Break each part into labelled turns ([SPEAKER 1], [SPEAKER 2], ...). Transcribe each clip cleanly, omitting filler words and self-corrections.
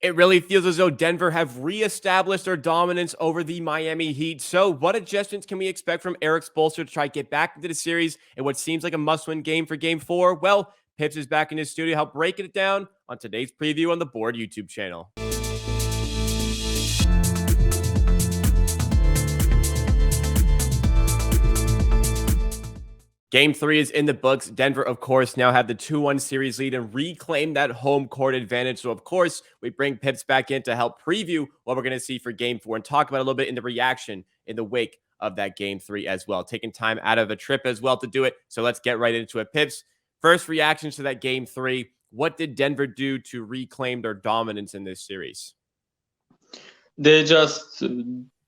[SPEAKER 1] It really feels as though Denver have reestablished their dominance over the Miami Heat. So, what adjustments can we expect from Erik Spoelstra to try to get back into the series in what seems like a must-win game for Game 4? Well, Pips is back in his studio to help break it down on today's preview on the Board YouTube channel. Game 3 is in the books. Denver, of course, now have the 2-1 series lead and reclaim that home court advantage. So, of course, we bring Pips back in to help preview what we're going to see for Game 4 and talk about a little bit in the reaction in the wake of that Game 3 as well. Taking time out of a trip as well to do it. So, let's get right into it. Pips, first reactions to that Game 3. What did Denver do to reclaim their dominance in this series?
[SPEAKER 2] They just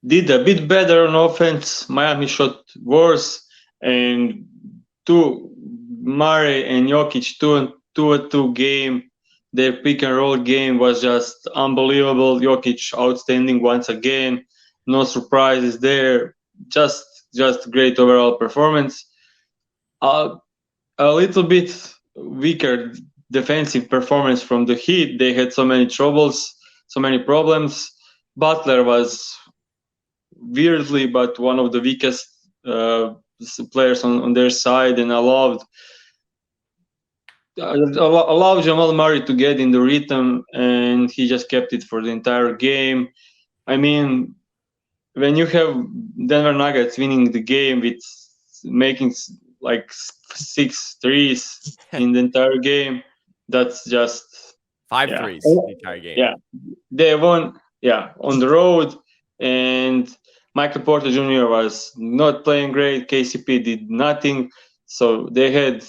[SPEAKER 2] did a bit better on offense. Miami shot worse, and Murray and Jokic 2-2 game. Their pick and roll game was just unbelievable. Jokic outstanding once again. No surprises there. Just great overall performance. A little bit weaker defensive performance from the Heat. They had so many troubles, so many problems. Butler was weirdly, but one of the weakest players on their side, and allowed Jamal Murray to get in the rhythm, and he just kept it for the entire game. I mean, when you have Denver Nuggets winning the game with making like 6 threes in the entire game, that's just
[SPEAKER 1] 5 threes in the entire game.
[SPEAKER 2] Yeah, they won. Yeah, on the road, and Michael Porter Jr. was not playing great. KCP did nothing. So they had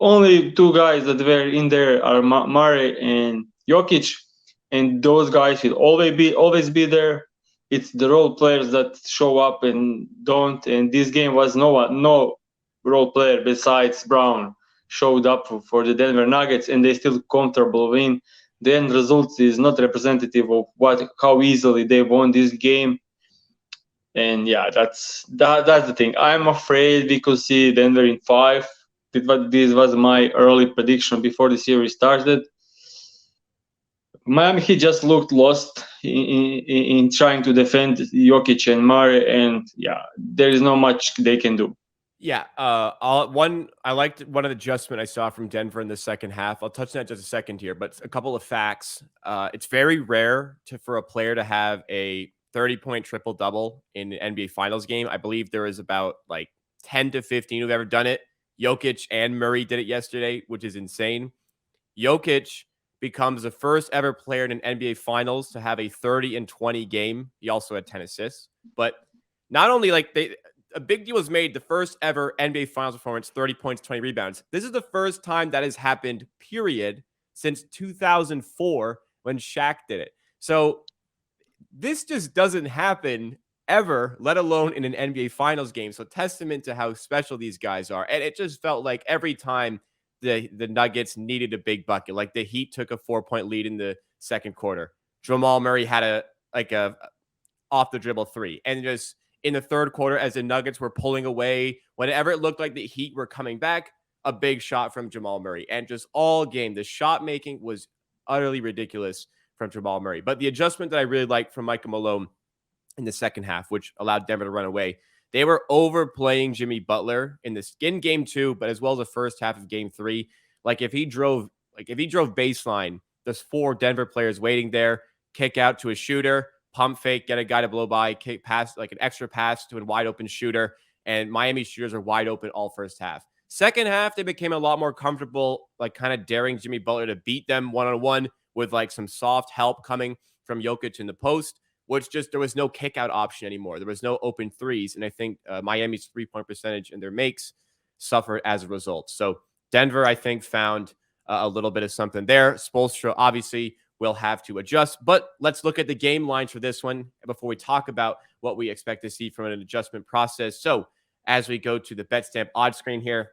[SPEAKER 2] only 2 guys that were in there are Murray and Jokic, and those guys will always be there. It's the role players that show up and don't. And this game was no role player besides Brown showed up for the Denver Nuggets, and they still comfortable win. The end result is not representative of how easily they won this game. And yeah, that's the thing. I'm afraid we could see Denver in 5. This was my early prediction before the series started. Miami Heat just looked lost in trying to defend Jokic and Murray, and yeah, there is not much they can do.
[SPEAKER 1] Yeah, I liked one of the adjustment I saw from Denver in the second half. I'll touch on that in just a second here, but a couple of facts. It's very rare for a player to have a 30-point triple-double in an NBA Finals game. I believe there is about like 10 to 15 who've ever done it. Jokic and Murray did it yesterday, which is insane. Jokic becomes the first ever player in an NBA Finals to have a 30-20 game. He also had 10 assists. But not only a big deal was made, the first ever NBA Finals performance, 30 points, 20 rebounds. This is the first time that has happened, period, since 2004 when Shaq did it. So this just doesn't happen ever, let alone in an NBA Finals game. So testament to how special these guys are. And it just felt like every time the Nuggets needed a big bucket, like the Heat took a 4-point lead in the second quarter. Jamal Murray had a off the dribble 3. And just in the third quarter, as the Nuggets were pulling away, whenever it looked like the Heat were coming back, a big shot from Jamal Murray. And just all game, the shot making was utterly ridiculous from Jamal Murray. But the adjustment that I really liked from Michael Malone in the second half, which allowed Denver to run away, they were overplaying Jimmy Butler in game 2, but as well as the first half of game 3. Like if he drove baseline, there's 4 Denver players waiting there, kick out to a shooter, pump fake, get a guy to blow by, kick pass, like an extra pass to a wide open shooter. And Miami shooters are wide open all first half. Second half, they became a lot more comfortable, like kind of daring Jimmy Butler to beat them one-on-one with like some soft help coming from Jokic in the post, which just there was no kick out option anymore. There was no open threes. And I think Miami's 3-point percentage and their makes suffered as a result. So Denver, I think, found a little bit of something there. Spoelstra, obviously, will have to adjust. But let's look at the game lines for this one before we talk about what we expect to see from an adjustment process. So as we go to the BetStamp odds screen here,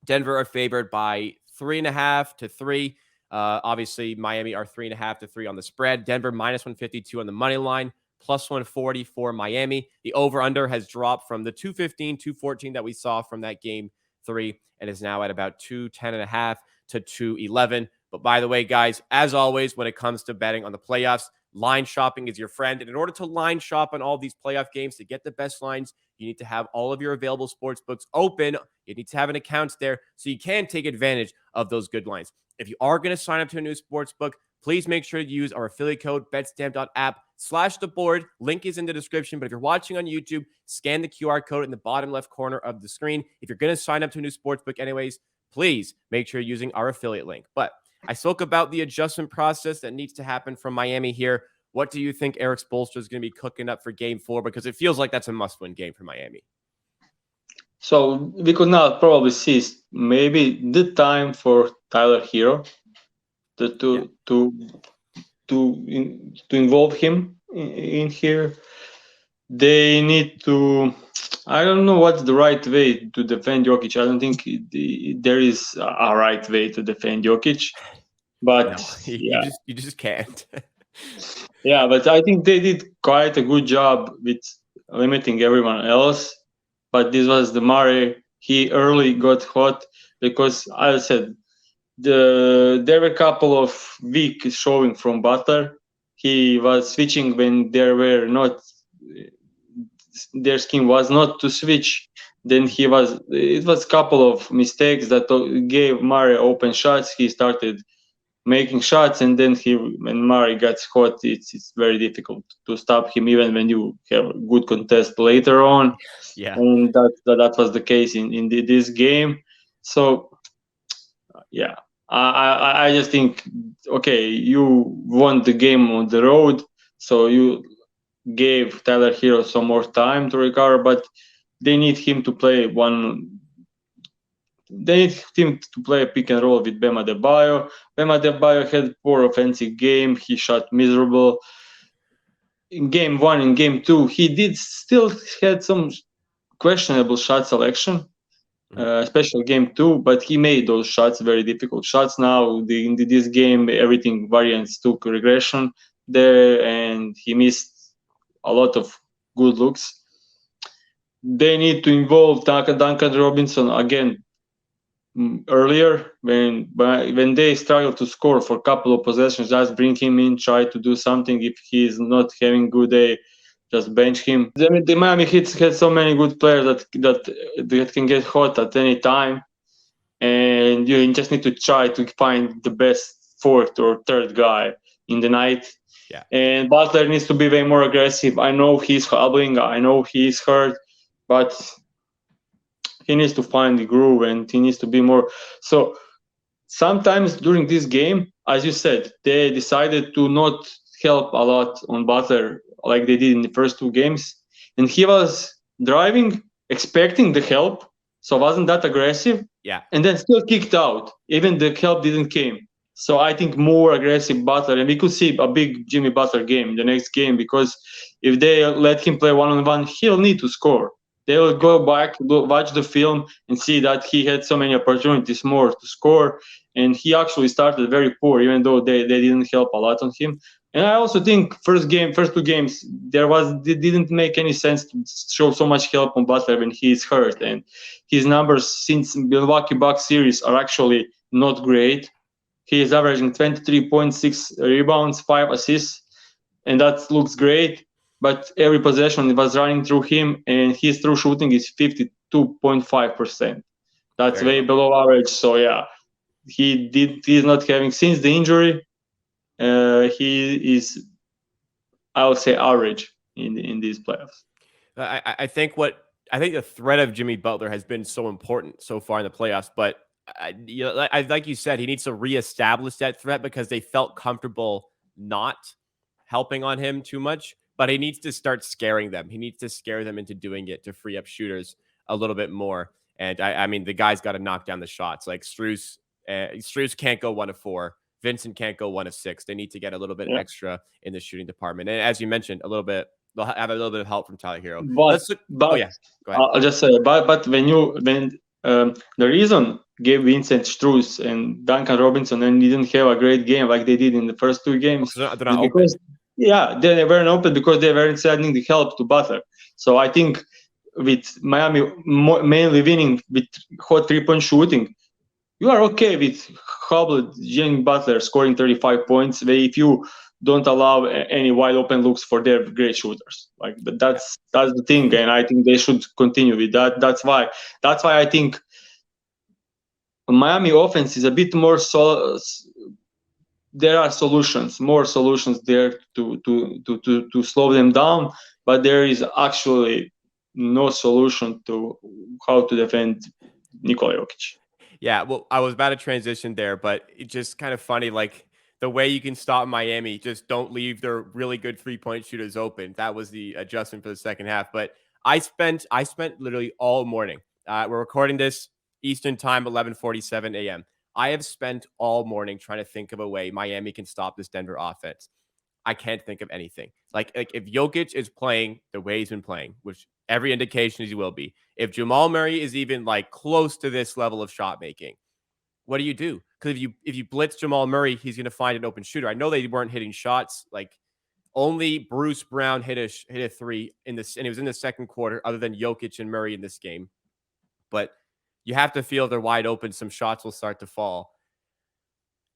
[SPEAKER 1] Denver are favored by 3.5 to 3. Obviously, Miami are 3.5 to 3 on the spread. Denver minus 152 on the money line, plus 140 for Miami. The over-under has dropped from the 215, 214 that we saw from that game 3 and is now at about 210.5 to 211. But by the way, guys, as always, when it comes to betting on the playoffs, line shopping is your friend. And in order to line shop on all these playoff games to get the best lines, you need to have all of your available sports books open. You need to have an account there so you can take advantage of those good lines. If you are going to sign up to a new sports book, please make sure to use our affiliate code betstamp.app/theboard. Link is in the description. But if you're watching on YouTube, scan the QR code in the bottom left corner of the screen. If you're going to sign up to a new sports book anyways, please make sure you're using our affiliate link. But I spoke about the adjustment process that needs to happen from Miami here. What do you think Erik Spoelstra is going to be cooking up for Game 4? Because it feels like that's a must-win game for Miami.
[SPEAKER 2] So we could now probably see maybe the time for Tyler Hero to involve him in here. They need to. I don't know what's the right way to defend Jokic. I don't think there is a right way to defend Jokic, but
[SPEAKER 1] no, you just can't.
[SPEAKER 2] Yeah, but I think they did quite a good job with limiting everyone else. But this was the Murray. He early got hot because, as I said, there were a couple of weak showing from Butler. He was switching when there were not. Their scheme was not to switch. Then it was a couple of mistakes that gave Murray open shots. He started making shots, and then when Murray gets hot, it's very difficult to stop him, even when you have a good contest later on.
[SPEAKER 1] Yeah,
[SPEAKER 2] and that was the case in this game. So yeah, I just think, okay, you won the game on the road, so you gave Tyler Hero some more time to recover, but they need him to play They need him to play a pick and roll with Bam Adebayo. Bam Adebayo had poor offensive game. He shot miserable. In game 1, in game 2, he did still had some questionable shot selection, especially game 2, but he made those shots, very difficult shots. Now, in this game, everything variance took regression there, and he missed a lot of good looks. They need to involve Duncan Robinson again earlier when they struggle to score for a couple of possessions. Just bring him in, try to do something. If he's not having good day, just bench him. I mean, the Miami Heat had so many good players that can get hot at any time, and you just need to try to find the best fourth or third guy in the night.
[SPEAKER 1] Yeah.
[SPEAKER 2] And Butler needs to be way more aggressive. I know he's hobbling, I know he's hurt, but he needs to find the groove, and he needs to be more. So sometimes during this game, as you said, they decided to not help a lot on Butler like they did in the first 2 games. And he was driving, expecting the help, so wasn't that aggressive.
[SPEAKER 1] Yeah.
[SPEAKER 2] And then still kicked out. Even the help didn't came. So I think more aggressive Butler, and we could see a big Jimmy Butler game in the next game, because if they let him play one-on-one, he'll need to score. They will go back, watch the film, and see that he had so many opportunities more to score. And he actually started very poor, even though they didn't help a lot on him. And I also think first 2 games, it didn't make any sense to show so much help on Butler when he's hurt. And his numbers since Milwaukee Bucks series are actually not great. He is averaging 23.6 rebounds, 5 assists, and that looks great. But every possession was running through him, and his true shooting is 52.5%. That's way below average. So yeah, he's not having, since the injury, he is, I would say, average in these playoffs.
[SPEAKER 1] I think the threat of Jimmy Butler has been so important so far in the playoffs, but like you said, he needs to reestablish that threat, because they felt comfortable not helping on him too much. But he needs to start scaring them. He needs to scare them into doing it to free up shooters a little bit more. And I mean, the guy's got to knock down the shots. Like Strus can't go 1 of 4. Vincent can't go 1 of 6. They need to get a little bit extra in the shooting department. And as you mentioned, they'll have a little bit of help from Tyler Hero.
[SPEAKER 2] But
[SPEAKER 1] go ahead.
[SPEAKER 2] I'll just say, but the reason gave Vincent, Strus, and Duncan Robinson and didn't have a great game like they did in the first 2 games,
[SPEAKER 1] they're not open.
[SPEAKER 2] Yeah, they weren't open because they weren't sending the help to Butler. So I think with Miami mainly winning with hot 3-point shooting, you are okay with Hubble, Jimmy Butler scoring 35 points if you don't allow any wide open looks for their great shooters. Like
[SPEAKER 1] Yeah.
[SPEAKER 2] that's the thing, and I think they should continue with that. That's why I think Miami offense is a bit more there are more solutions there to slow them down, but there is actually no solution to how to defend Nikola Jokic.
[SPEAKER 1] Yeah, well, I was about to transition there, but it's just kind of funny, like the way you can stop Miami, just don't leave their really good 3-point shooters open. That was the adjustment for the second half. But I spent literally all morning. We're recording this Eastern time, 11:47 a.m. I have spent all morning trying to think of a way Miami can stop this Denver offense. I can't think of anything. Like if Jokic is playing the way he's been playing, which every indication is he will be, if Jamal Murray is even like close to this level of shot making, what do you do? Because if you blitz Jamal Murray, he's going to find an open shooter. I know they weren't hitting shots. Like only Bruce Brown hit a three in this, and it was in the second quarter. Other than Jokic and Murray in this game, but you have to feel they're wide open. Some shots will start to fall.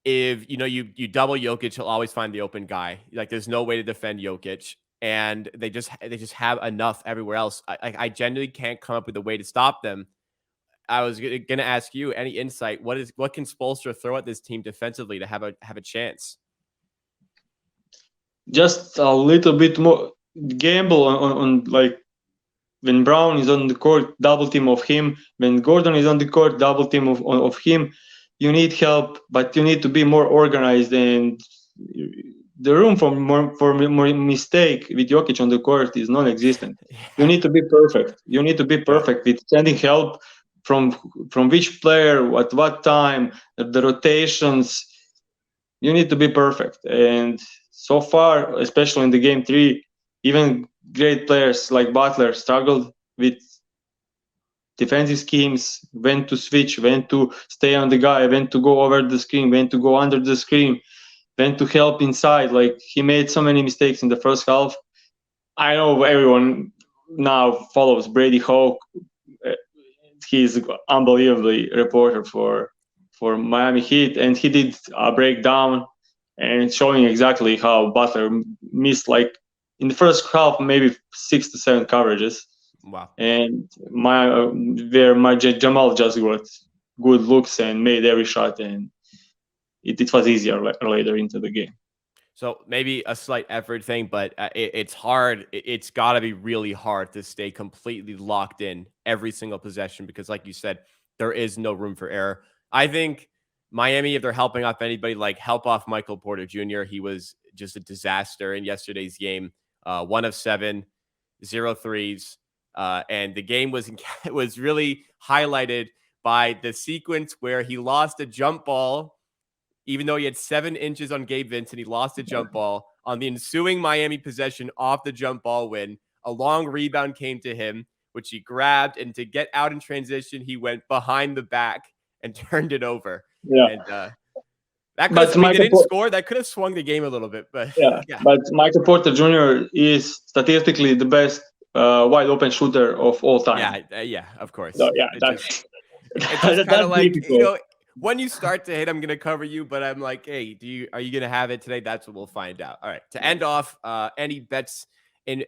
[SPEAKER 1] If you double Jokic, he'll always find the open guy. Like there's no way to defend Jokic, and they just have enough everywhere else. I genuinely can't come up with a way to stop them. I was gonna ask you any insight. What can Spoelstra throw at this team defensively to have a chance?
[SPEAKER 2] Just a little bit more gamble on like when Brown is on the court, double team of him. When Gordon is on the court, double team of him. You need help, but you need to be more organized, and the room for more mistake with Jokic on the court is non-existent. You
[SPEAKER 1] Yeah,
[SPEAKER 2] need to be perfect. You need to be
[SPEAKER 1] yeah.
[SPEAKER 2] perfect with sending help from which player at what time, the rotations. You need to be perfect, and so far, especially in the game three, even great players like Butler struggled with defensive schemes, when to switch, when to stay on the guy, when to go over the screen, when to go under the screen, when to help inside. Like he made so many mistakes in the first half. I know everyone now follows Brady Hawk. Uh, He's unbelievably reporter for Miami Heat, and he did a breakdown and showing exactly how Butler missed like in the first half maybe 6 to 7 coverages,
[SPEAKER 1] Wow.
[SPEAKER 2] and where my Jamal just got good looks and made every shot, and it was easier later into the game.
[SPEAKER 1] So maybe a slight effort thing, but it's hard. It's got to be really hard to stay completely locked in every single possession because, like you said, there is no room for error. I think Miami, if they're helping off anybody, like help off Michael Porter Jr., he was just a disaster in yesterday's game. 1 of 7, 0 threes. And the game was was really highlighted by the sequence where he lost a jump ball even though he had 7 inches on Gabe Vincent. He lost a jump ball. On the ensuing Miami possession off the jump ball win, a long rebound came to him, which he grabbed. And to get out in transition, he went behind the back and turned it over.
[SPEAKER 2] Yeah,
[SPEAKER 1] And that could have,
[SPEAKER 2] but
[SPEAKER 1] I mean, they
[SPEAKER 2] Michael,
[SPEAKER 1] didn't score. That could have swung the game a little bit. But
[SPEAKER 2] yeah,
[SPEAKER 1] yeah.
[SPEAKER 2] but Michael Porter Jr. is statistically the best wide open shooter of all time.
[SPEAKER 1] Yeah, of
[SPEAKER 2] So
[SPEAKER 1] course.
[SPEAKER 2] yeah,
[SPEAKER 1] It just,
[SPEAKER 2] that's
[SPEAKER 1] it's just kind
[SPEAKER 2] that's
[SPEAKER 1] of like,
[SPEAKER 2] difficult.
[SPEAKER 1] when you start to hit, I'm gonna cover you, but I'm like, hey, are you gonna have it today? That's what we'll find out. All right. To end off, any bets in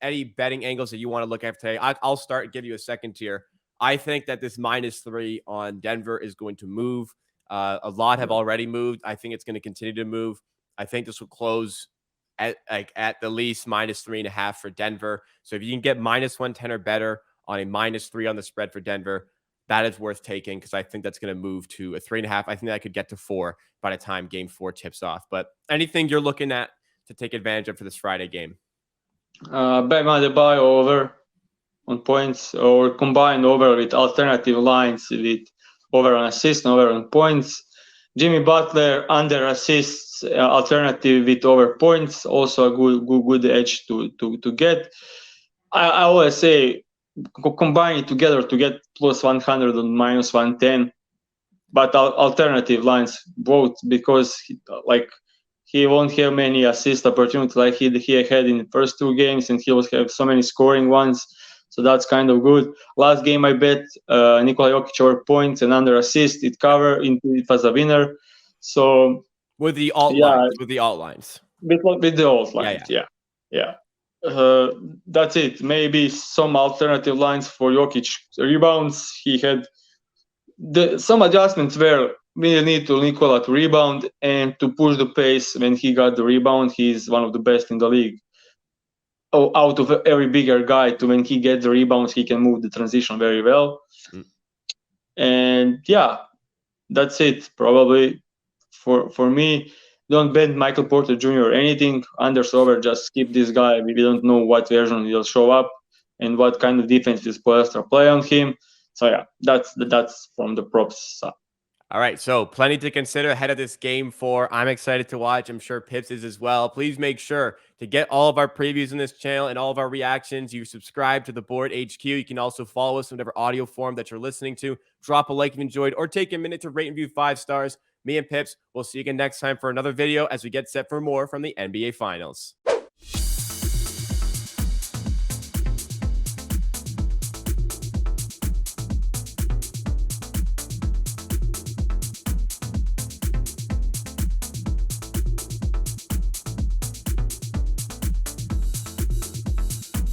[SPEAKER 1] any betting angles that you want to look at today, I'll start and give you a second tier. I think that this -3 on Denver is going to move. A lot have already moved. I think it's going to continue to move. I think this will close at the least -3.5 for Denver. So if you can get -110 or better on a -3 on the spread for Denver, that is worth taking because I think that's going to move to a 3.5. I think that could get to 4 by the time game 4 tips off. But anything you're looking at to take advantage of for this Friday game?
[SPEAKER 2] Bet my buy over on points or combined over with alternative lines with over on assists and over on points. Jimmy Butler under assists alternative with over points, also a good edge to get. I always say combine it together to get plus 100 and minus 110, but alternative lines both because like he won't have many assist opportunities like he had in the first 2 games, and he will have so many scoring ones. So that's kind of good. Last game I bet Nikola Jokic over points and under assist. It was a winner. So
[SPEAKER 1] with the alt
[SPEAKER 2] yeah,
[SPEAKER 1] lines, with the alt lines.
[SPEAKER 2] with the old lines. Yeah. That's it. Maybe some alternative lines for Jokic rebounds. He had some adjustments where we need to Nikola to rebound and to push the pace. When he got the rebound, he's one of the best in the league. Out of every bigger guy, to when he gets the rebounds, he can move the transition very well. And yeah, that's it. Probably for me, don't bet Michael Porter Jr. or anything. Unders over, just skip this guy. We don't know what version he'll show up and what kind of defense will Spoelstra play on him. So yeah, that's from the props side.
[SPEAKER 1] All right, so plenty to consider ahead of this game 4. I'm excited to watch. I'm sure Pips is as well. Please make sure to get all of our previews in this channel and all of our reactions. You subscribe to the Board HQ. You can also follow us in whatever audio form that you're listening to. Drop a like if you enjoyed, or take a minute to rate and review 5 stars. Me and Pips, we'll see you again next time for another video as we get set for more from the NBA Finals.